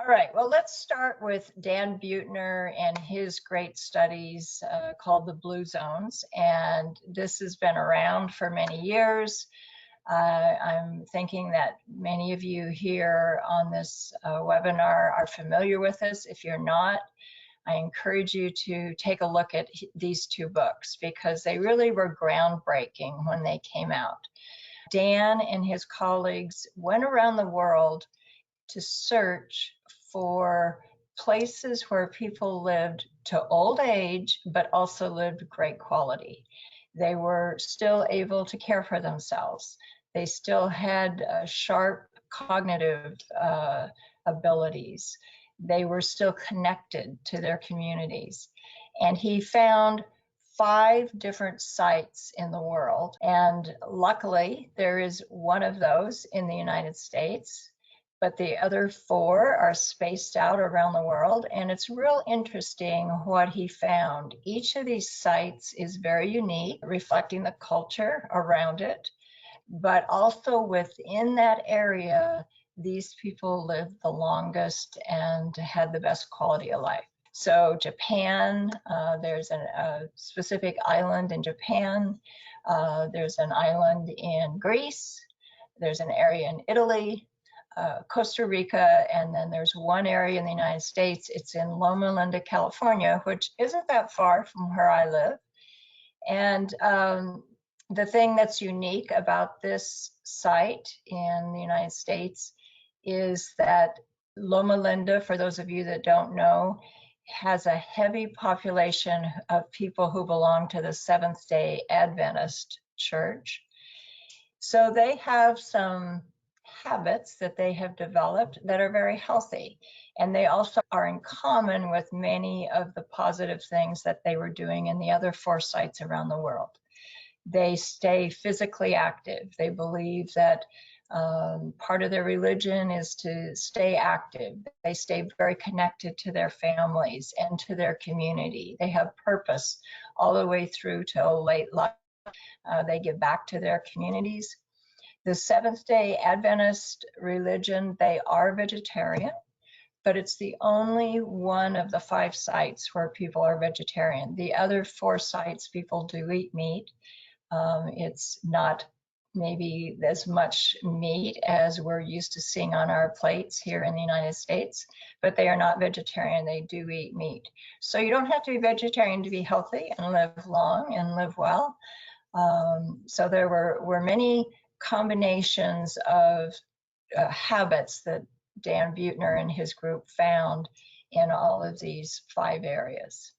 All right, well, let's start with Dan Buettner and his great studies called the Blue Zones. And this has been around for many years. I'm thinking that many of you here on this webinar are familiar with this. If you're not, I encourage you to take a look at these two books because they really were groundbreaking when they came out. Dan and his colleagues went around the world to search for places where people lived to old age, but also lived great quality. They were still able to care for themselves. They still had sharp cognitive abilities. They were still connected to their communities. And he found 5 different sites in the world. And luckily, there is one of those in the United States, but the other 4 are spaced out around the world. And it's real interesting what he found. Each of these sites is very unique, reflecting the culture around it, but also within that area, these people lived the longest and had the best quality of life. So Japan, there's a specific island in Japan. There's an island in Greece. There's an area in Italy, Costa Rica, and then there's one area in the United States. It's in Loma Linda, California, which isn't that far from where I live. And the thing that's unique about this site in the United States is that Loma Linda, for those of you that don't know, has a heavy population of people who belong to the Seventh-day Adventist Church. So they have some habits that they have developed that are very healthy. And they also are in common with many of the positive things that they were doing in the other 4 sites around the world. They stay physically active. They believe that part of their religion is to stay active. They stay very connected to their families and to their community. They have purpose all the way through till late life. They give back to their communities. The Seventh-day Adventist religion, they are vegetarian, but it's the only one of the 5 sites where people are vegetarian. The other 4 sites, people do eat meat. It's not maybe as much meat as we're used to seeing on our plates here in the United States, but they are not vegetarian. They do eat meat. So you don't have to be vegetarian to be healthy and live long and live well. So there were many combinations of habits that Dan Buettner and his group found in all of these 5 areas.